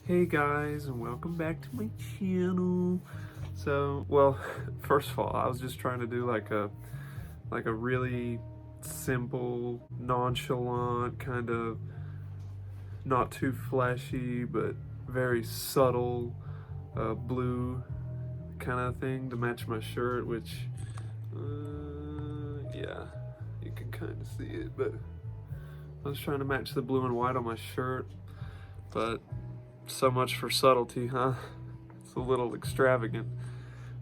Hey guys, and welcome back to my channel. So, well, first of all, I was just trying to do like a really simple, nonchalant, kind of not too flashy, but very subtle blue kind of thing to match my shirt, which, yeah, you can kind of see it, but I was trying to match the blue and white on my shirt, but so much for subtlety, huh? It's a little extravagant.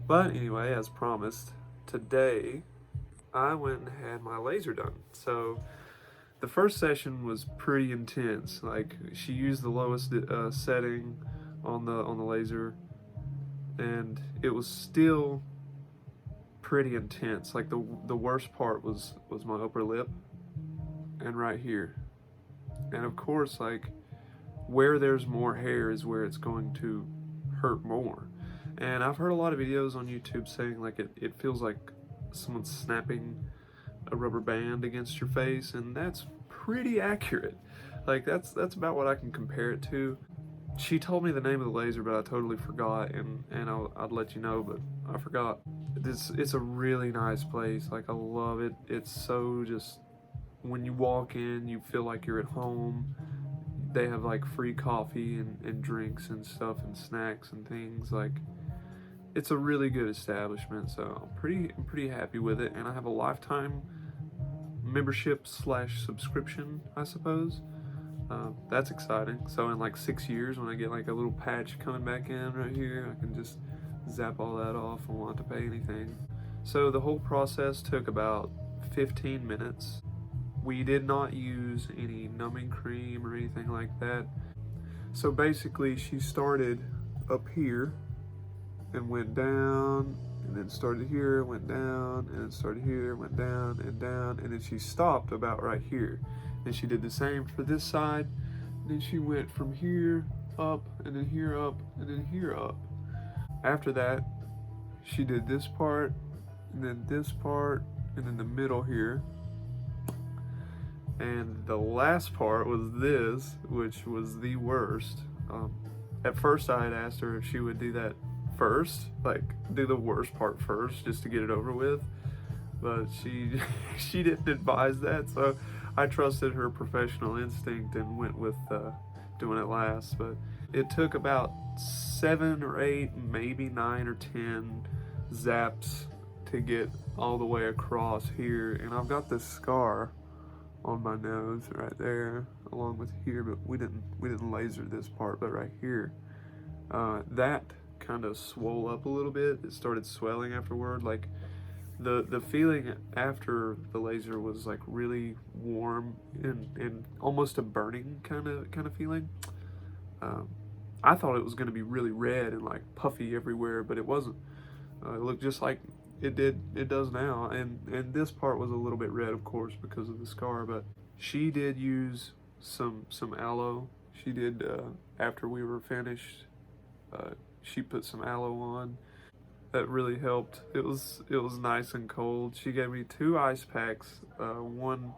But anyway, as promised, today I went and had my laser done. So the first session was pretty intense. Like, she used the lowest setting on the laser, and it was still pretty intense. Like the worst part was my upper lip and right here. And of course, like, where there's more hair is where it's going to hurt more. And I've heard a lot of videos on YouTube saying like it feels like someone's snapping a rubber band against your face, and that's pretty accurate. Like that's about what I can compare it to. She told me the name of the laser, but I totally forgot, and I'd let you know, but I forgot. It's a really nice place. Like, I love it. It's so just, when you walk in, you feel like you're at home. They have like free coffee and drinks and stuff and snacks and things. Like, it's a really good establishment, so I'm pretty happy with it. And I have a lifetime membership / subscription, I suppose. That's exciting. So in like 6 years, when I get like a little patch coming back in right here, I can just zap all that off and won't have to pay anything. So the whole process took about 15 minutes. We did not use any numbing cream or anything like that. So basically, she started up here and went down, and then started here, went down, and then started here, went down, and then she stopped about right here. And she did the same for this side, and then she went from here up, and then here up, and then here up. After that, she did this part, and then this part, and then the middle here. And the last part was this, which was the worst. At first I had asked her if she would do that first, like do the worst part first just to get it over with, but she didn't advise that, so I trusted her professional instinct and went with doing it last. But it took about 7 or 8, maybe 9 or 10 zaps to get all the way across here, and I've got this scar on my nose right there along with here, but we didn't laser this part. But right here, that kind of swole up a little bit. It started swelling afterward. Like, the feeling after the laser was like really warm and almost a burning kind of feeling. I thought it was going to be really red and like puffy everywhere, but it wasn't. It looked just like it does now, and this part was a little bit red, of course, because of the scar. But she did use some aloe. She did, after we were finished, she put some aloe on. That really helped. It was nice and cold. She gave me 2 ice packs, one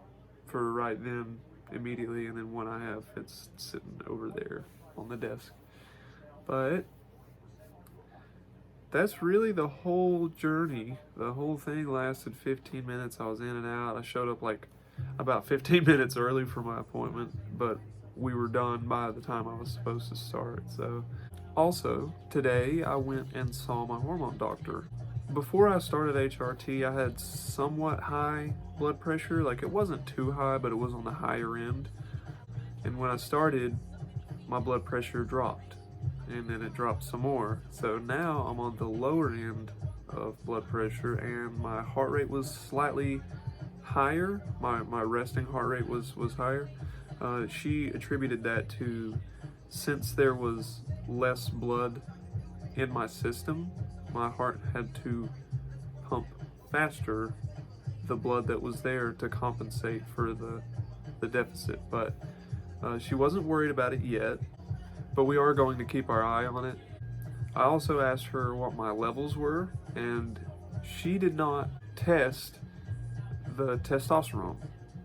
for right then immediately, and then one I have, it's sitting over there on the desk. But that's really the whole journey. The whole thing lasted 15 minutes. I was in and out. I showed up like about 15 minutes early for my appointment, but we were done by the time I was supposed to start. So also, today I went and saw my hormone doctor. Before I started HRT, I had somewhat high blood pressure. Like, it wasn't too high, but it was on the higher end. And when I started, my blood pressure dropped, and then it dropped some more. So now I'm on the lower end of blood pressure, and my heart rate was slightly higher. My resting heart rate was higher. She attributed that to, since there was less blood in my system, my heart had to pump faster the blood that was there to compensate for the deficit. But she wasn't worried about it yet, but we are going to keep our eye on it. I also asked her what my levels were, and she did not test the testosterone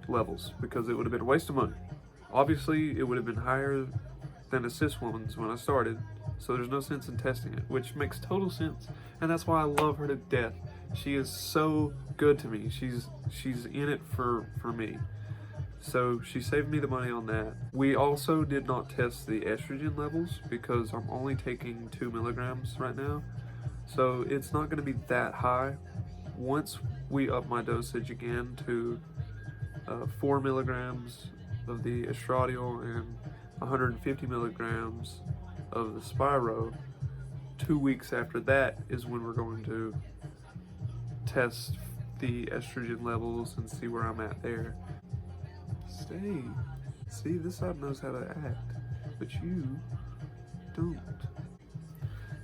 levels because it would have been a waste of money. Obviously, it would have been higher than a cis woman's when I started, so there's no sense in testing it, which makes total sense, and that's why I love her to death. She is so good to me. She's in it for me. So she saved me the money on that. We also did not test the estrogen levels because I'm only taking 2 milligrams right now. So it's not going to be that high. Once we up my dosage again to 4 milligrams of the estradiol and 150 milligrams of the Spiro, 2 weeks after that is when we're going to test the estrogen levels and see where I'm at there. Stay. See, this side knows how to act, but you don't.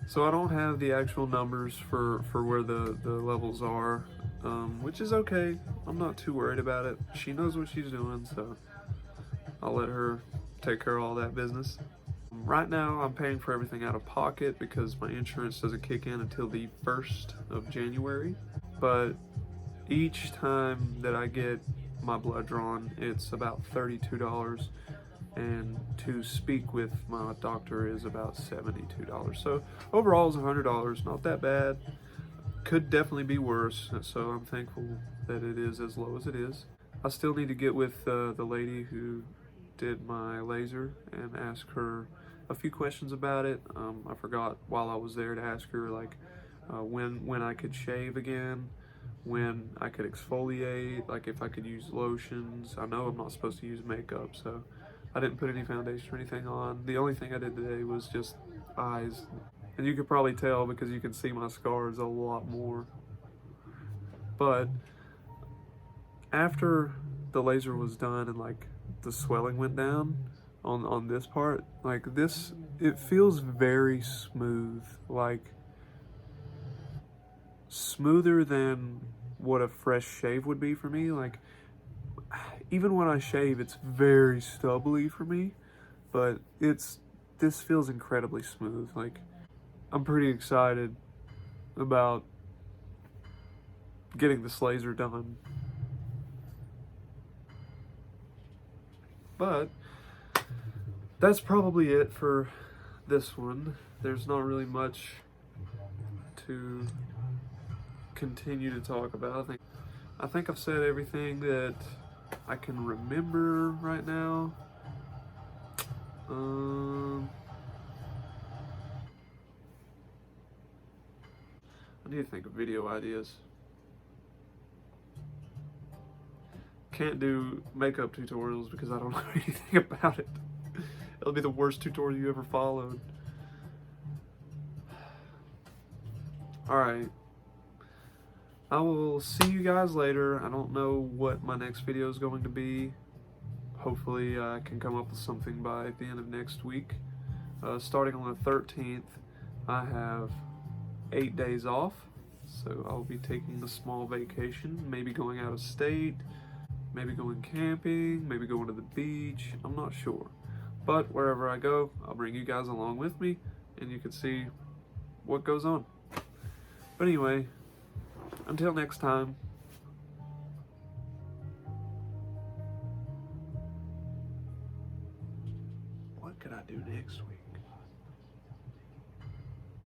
So I don't have the actual numbers for where the levels are, which is okay. I'm not too worried about it. She knows what she's doing, so I'll let her take care of all that business. Right now, I'm paying for everything out of pocket because my insurance doesn't kick in until the 1st of January. But each time that I get my blood drawn, it's about $32, and to speak with my doctor is about $72. So overall it's $100, not that bad. Could definitely be worse, so I'm thankful that it is as low as it is. I still need to get with the lady who did my laser and ask her a few questions about it. I forgot while I was there to ask her like when I could shave again, when I could exfoliate, like if I could use lotions. I know I'm not supposed to use makeup, so I didn't put any foundation or anything on. The only thing I did today was just eyes. And you could probably tell because you can see my scars a lot more. But after the laser was done and like the swelling went down on this part, like this, it feels very smooth, like smoother than what a fresh shave would be for me. Like even when I shave, it's very stubbly for me, but this feels incredibly smooth. Like I'm pretty excited about getting this laser done. But that's probably it for this one. There's not really much to continue to talk about. I think I've said everything that I can remember right now. I need to think of video ideas. Can't do makeup tutorials because I don't know anything about it. It'll be the worst tutorial you ever followed. Alright. I will see you guys later. I don't know what my next video is going to be. Hopefully I can come up with something by the end of next week. Starting on the 13th, I have 8 days off. So I'll be taking a small vacation, maybe going out of state, maybe going camping, maybe going to the beach. I'm not sure. But wherever I go, I'll bring you guys along with me and you can see what goes on. But anyway, until next time. What could I do next week?